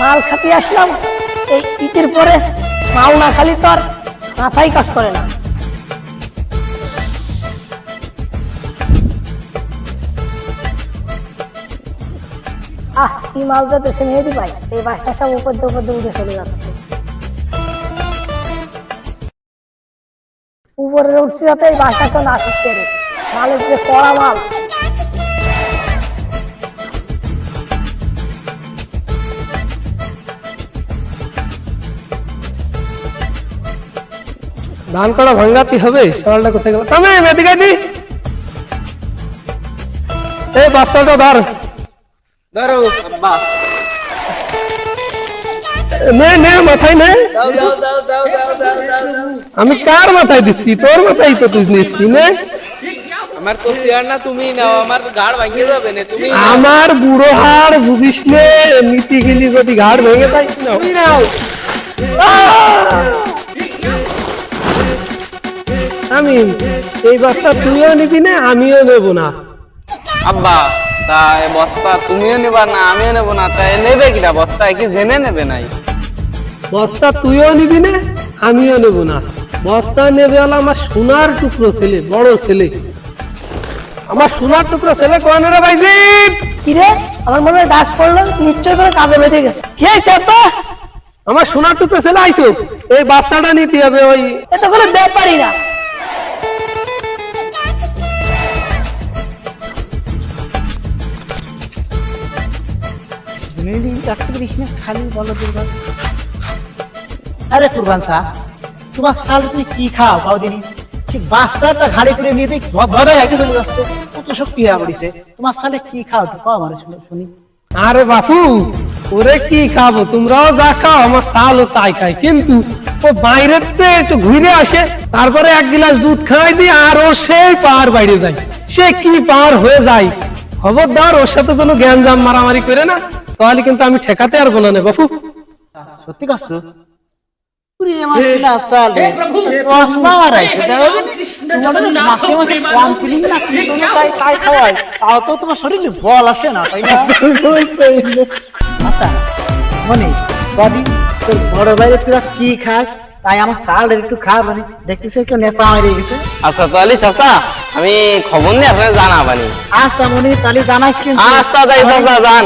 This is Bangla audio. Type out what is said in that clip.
মাল খাতে আসলাম, এই ঈদের পরে মাল না খালি তো আর মাথায় কাজ করে না। কি মাল যাতেছে মেহেদি ভাই, এই বাসা সব উপর দিয়ে উঠে চলে যাচ্ছে। উপরে উঠছে যাতে এই বাসাটা না শিখতে রে, মালের যে কড়া মাল। ধান কড়া ভাঙ্গাতে হবে, সকালটা কোথায় গেল? তামে এদিকে দি, এই বস্তাটা ধর। ধরো আব্বা, নে নে মাথায় নে। দাও দাও দাও দাও দাও দাও দাও দাও। আমি কার মাথায় দিচ্ছি? তোর মাথায় তো তুই নিচ্ছি। নে, আমার তো চেয়ার না, তুমি নাও, আমার ঘাড় ভাঙে যাবে না, তুমি নাও। আমার বুড়ো হাড় বুঝিস নে, নীতি গেলি যদি ঘাড় ভেঙে যায় তুমি নাও। আমি এই বস্তা তুইও নিবি না, আমিও নেবো না। আব্বা, তা এই বস্তা তুমিও নেবা না, আমিও নেবো না, তাই নেবে কিনা? বস্তা কি জেনে নেবে নাই? বস্তা তুইও নিবি না, আমিও নেবো না। বস্তা নেবে হলো আমার সোনার টুকরো ছেলে, বড় ছেলে। আমার সোনার টুকরো ছেলে কোন রে ভাইজি? কি রে, আমার মনে হয় ডাক পড়লো, নিশ্চয় করে কাজে বেঁধে গেছে। কি হয়েছে আব্বা? আমার সোনার টুকরো ছেলে আইসো, এই বস্তাটা নিতে হবে। ওই এত কোনো ব্যাপারই না। খালি বলো দুর্গান। আরে কুরবান শাহ, তোমার সাল তুমি কি খাও বাউদিনী? ঠিক বাস্তাটা ঘাড়ে করে নিয়ে দেখ ধরে একে চলে যাচ্ছে, কত শক্তি হয়ে পড়িছে। তোমার সালে কি খাও একটু কও মানে শুনি। আরে বাপু, ওরে কি খাবো, তোমরাও যা খাও আমার সালও তাই খাই, কিন্তু ও বাইরের থেকে একটু ঘুরে আসে, তারপরে এক গিলাস দুধ খাই দিই, আর ও সেই পাহাড় বাইরে যায়। সে কি পাহাড় হয়ে যায়। খবরদার ওর সাথে কোনো জ্ঞানজাম মারামারি করে না, তাহলে কিন্তু আমি ঠেকাতে আর বলো না বাপু। সত্যি কাছো পুরি আমার না সাল রে রস মার আইছে দাও। তোমার মাসে মাসে কম ফিলিং না কি তুমি তাই খাওয়াই, তাও তো তোমার শরীরে বল আসে না, তাই না? আচ্ছা মনে বাদি, তোর বড় ভাইরে তোরা কি খাস, তাই আমার সাল একটু খা, মানে দেখতেছিস কেউ নেশা হয়ে গেছে। আচ্ছা তাহলে চাচা, আমি খবর নিয়ে আপনাকে জানাবানি। আচ্ছা মনে তাহলে জানাইস কিন্তু। আচ্ছা তাই চাচা, জান।